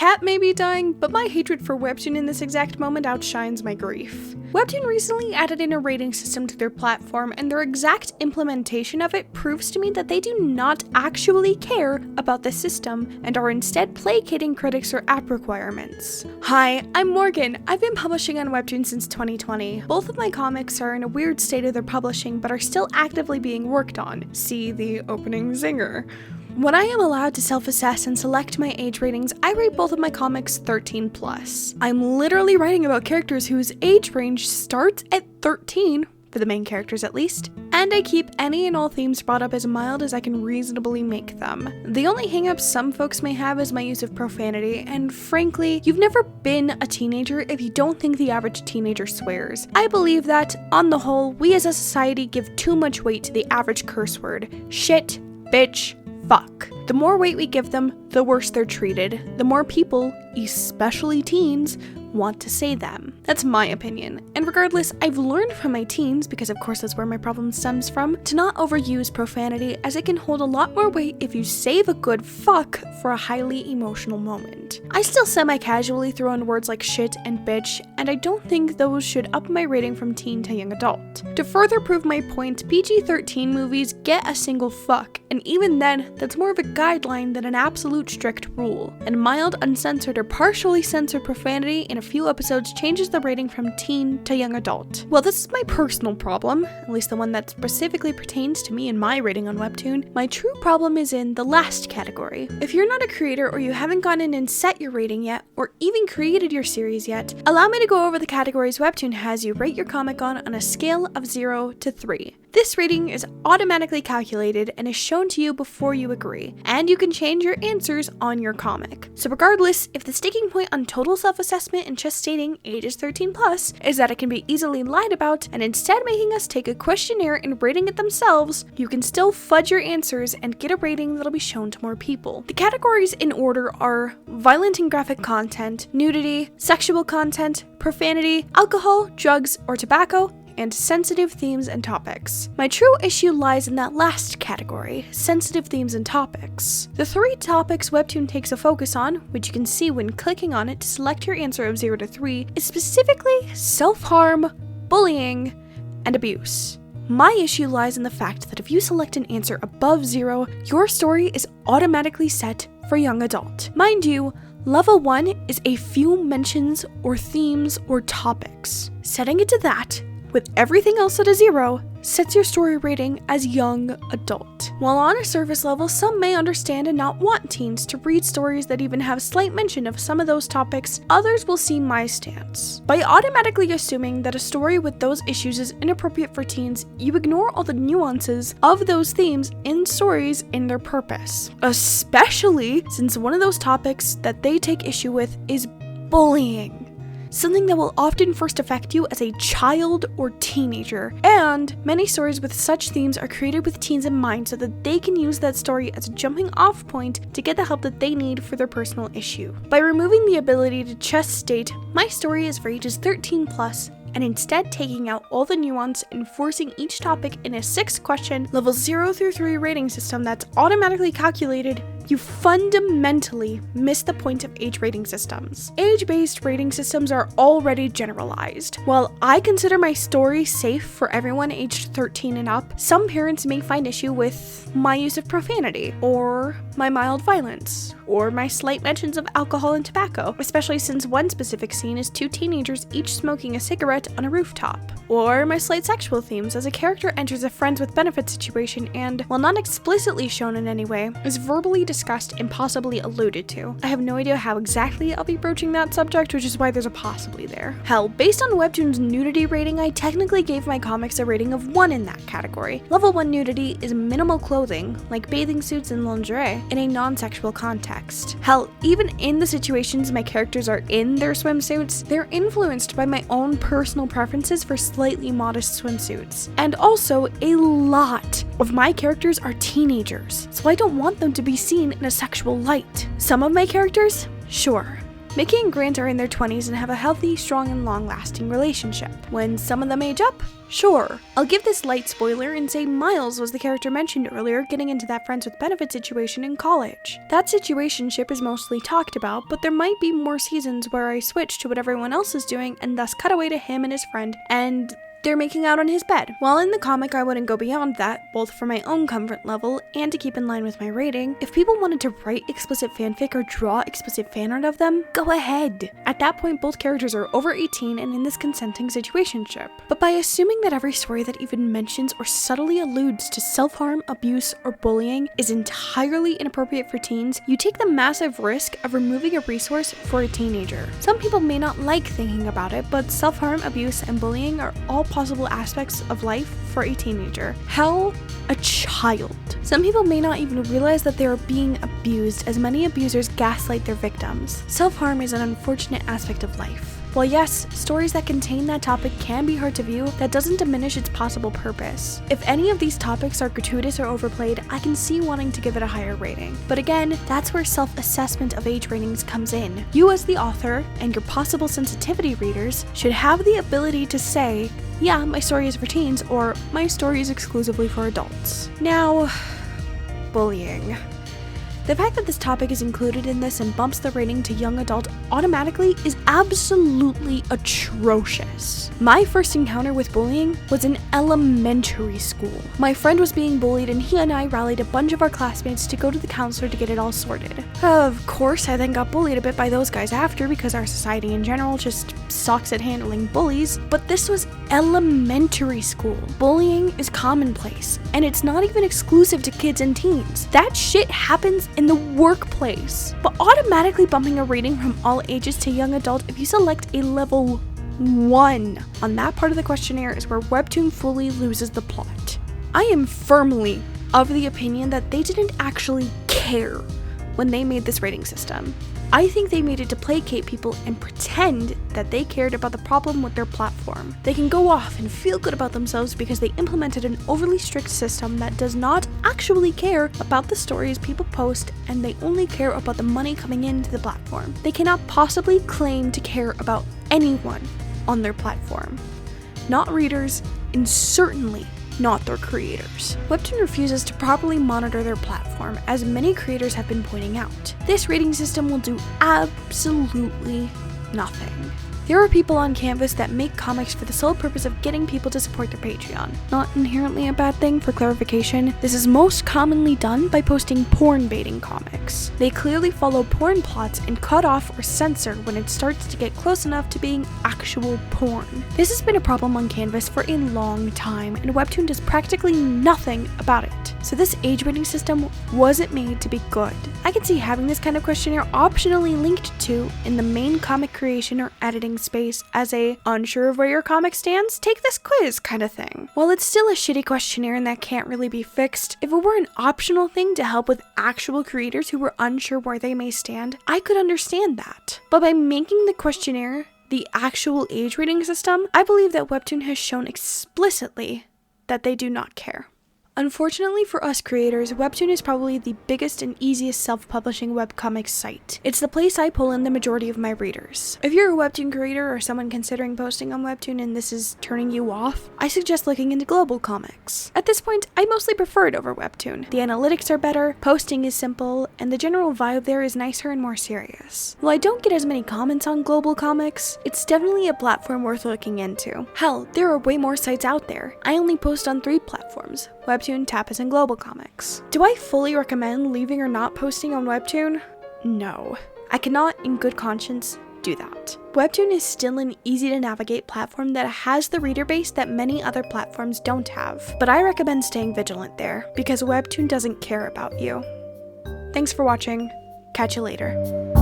cat may be dying, but my hatred for Webtoon in this exact moment outshines my grief. Webtoon recently added in a rating system to their platform, and their exact implementation of it proves to me that they do not actually care about the system and are instead placating critics or app requirements. Hi, I'm Morgan. I've been publishing on Webtoon since 2020. Both of my comics are in a weird state of their publishing, but are still actively being worked on. See the opening zinger. When I am allowed to self-assess and select my age ratings, I rate both of my comics 13+. I'm literally writing about characters whose age range starts at 13, for the main characters at least, and I keep any and all themes brought up as mild as I can reasonably make them. The only hangup some folks may have is my use of profanity, and frankly, you've never been a teenager if you don't think the average teenager swears. I believe that, on the whole, we as a society give too much weight to the average curse word. Shit, bitch, fuck. The more weight we give them, the worse they're treated. The more people, especially teens, want to say them. That's my opinion. And regardless, I've learned from my teens, because of course that's where my problem stems from, to not overuse profanity, as it can hold a lot more weight if you save a good fuck for a highly emotional moment. I still semi-casually throw in words like shit and bitch, and I don't think those should up my rating from teen to young adult. To further prove my point, PG-13 movies get a single fuck, and even then, that's more of a guideline than an absolute strict rule. And mild, uncensored, or partially censored profanity in a few episodes changes the rating from teen to young adult. Well, this is my personal problem, at least the one that specifically pertains to me and my rating on Webtoon. My true problem is in the last category. If you're not a creator or you haven't gone in and set your rating yet, or even created your series yet, allow me to go over the categories Webtoon has you rate your comic on a scale of 0 to 3. This rating is automatically calculated and is shown to you before you agree, and you can change your answers on your comic. So regardless, if the sticking point on total self-assessment and just stating ages 13+ is that it can be easily lied about and instead making us take a questionnaire and rating it themselves, you can still fudge your answers and get a rating that'll be shown to more people. The categories in order are violent and graphic content, nudity, sexual content, profanity, alcohol, drugs, or tobacco, and sensitive themes and topics. My true issue lies in that last category, sensitive themes and topics. The 3 topics Webtoon takes a focus on, which you can see when clicking on it to select your answer of 0 to 3, is specifically self-harm, bullying, and abuse. My issue lies in the fact that if you select an answer above 0, your story is automatically set for young adult. Mind you, Level 1 is a few mentions or themes or topics. Setting it to that, with everything else at a 0, sets your story rating as young adult. While on a surface level, some may understand and not want teens to read stories that even have slight mention of some of those topics, others will see my stance. By automatically assuming that a story with those issues is inappropriate for teens, you ignore all the nuances of those themes in stories in their purpose. Especially since one of those topics that they take issue with is bullying. Something that will often first affect you as a child or teenager, and many stories with such themes are created with teens in mind so that they can use that story as a jumping off point to get the help that they need for their personal issue. By removing the ability to just state, my story is for ages 13+, and instead taking out all the nuance and forcing each topic in a 6-question, level 0 through 3 rating system that's automatically calculated, you fundamentally miss the point of age rating systems. Age-based rating systems are already generalized. While I consider my story safe for everyone aged 13 and up, some parents may find issue with my use of profanity, or my mild violence, or my slight mentions of alcohol and tobacco, especially since one specific scene is 2 teenagers each smoking a cigarette on a rooftop, or my slight sexual themes as a character enters a friends with benefits situation and, while not explicitly shown in any way, is verbally discussed and possibly alluded to. I have no idea how exactly I'll be broaching that subject, which is why there's a possibly there. Hell, based on Webtoon's nudity rating, I technically gave my comics a rating of 1 in that category. Level 1 nudity is minimal clothing, like bathing suits and lingerie, in a non-sexual context. Hell, even in the situations my characters are in their swimsuits, they're influenced by my own personal preferences for slightly modest swimsuits. And also, a lot of my characters are teenagers, so I don't want them to be seen in a sexual light. Some of my characters, sure, Mickey and Grant are in their 20s and have a healthy, strong, and long-lasting relationship. When some of them age up, sure. I'll give this light spoiler and say Miles was the character mentioned earlier getting into that friends with benefits situation in college. That situationship is mostly talked about, but there might be more seasons where I switch to what everyone else is doing and thus cut away to him and his friend, and they're making out on his bed. While in the comic I wouldn't go beyond that, both for my own comfort level and to keep in line with my rating. If people wanted to write explicit fanfic or draw explicit fanart of them, go ahead. At that point, both characters are over 18 and in this consenting situationship. But by assuming that every story that even mentions or subtly alludes to self-harm, abuse, or bullying is entirely inappropriate for teens, you take the massive risk of removing a resource for a teenager. Some people may not like thinking about it, but self-harm, abuse, and bullying are all possible aspects of life for a teenager. Hell, a child. Some people may not even realize that they are being abused, as many abusers gaslight their victims. Self-harm is an unfortunate aspect of life. While yes, stories that contain that topic can be hard to view, that doesn't diminish its possible purpose. If any of these topics are gratuitous or overplayed, I can see wanting to give it a higher rating. But again, that's where self-assessment of age ratings comes in. You as the author, and your possible sensitivity readers, should have the ability to say, yeah, my story is for teens, or my story is exclusively for adults. Now, bullying. The fact that this topic is included in this and bumps the rating to young adult automatically is absolutely atrocious. My first encounter with bullying was in elementary school. My friend was being bullied and he and I rallied a bunch of our classmates to go to the counselor to get it all sorted. Of course, I then got bullied a bit by those guys after because our society in general just sucks at handling bullies, but this was elementary school. Bullying is commonplace, and it's not even exclusive to kids and teens. That shit happens in the workplace. But automatically bumping a rating from all ages to young adult if you select a level 1 on that part of the questionnaire is where Webtoon fully loses the plot. I am firmly of the opinion that they didn't actually care when they made this rating system. I think they made it to placate people and pretend that they cared about the problem with their platform. They can go off and feel good about themselves because they implemented an overly strict system that does not actually care about the stories people post, and they only care about the money coming into the platform. They cannot possibly claim to care about anyone on their platform. Not readers, and certainly not their creators. Webtoon refuses to properly monitor their platform, as many creators have been pointing out. This rating system will do absolutely nothing. There are people on Canvas that make comics for the sole purpose of getting people to support their Patreon. Not inherently a bad thing. For clarification, this is most commonly done by posting porn baiting comics. They clearly follow porn plots and cut off or censor when it starts to get close enough to being actual porn. This has been a problem on Canvas for a long time, and Webtoon does practically nothing about it. So this age rating system wasn't made to be good. I can see having this kind of questionnaire optionally linked to in the main comic creation or editing space as a unsure of where your comic stands, take this quiz kind of thing. While it's still a shitty questionnaire and that can't really be fixed, if it were an optional thing to help with actual creators who were unsure where they may stand, I could understand that. But by making the questionnaire the actual age rating system, I believe that Webtoon has shown explicitly that they do not care. Unfortunately for us creators, Webtoon is probably the biggest and easiest self-publishing webcomics site. It's the place I pull in the majority of my readers. If you're a Webtoon creator or someone considering posting on Webtoon and this is turning you off, I suggest looking into global comics. At this point, I mostly prefer it over Webtoon. The analytics are better, posting is simple, and the general vibe there is nicer and more serious. While I don't get as many comments on global comics, it's definitely a platform worth looking into. Hell, there are way more sites out there. I only post on 3 platforms: Webtoon, Tapas, and Global Comics. Do I fully recommend leaving or not posting on Webtoon? No. I cannot, in good conscience, do that. Webtoon is still an easy-to-navigate platform that has the reader base that many other platforms don't have. But I recommend staying vigilant there, because Webtoon doesn't care about you. Thanks for watching. Catch you later.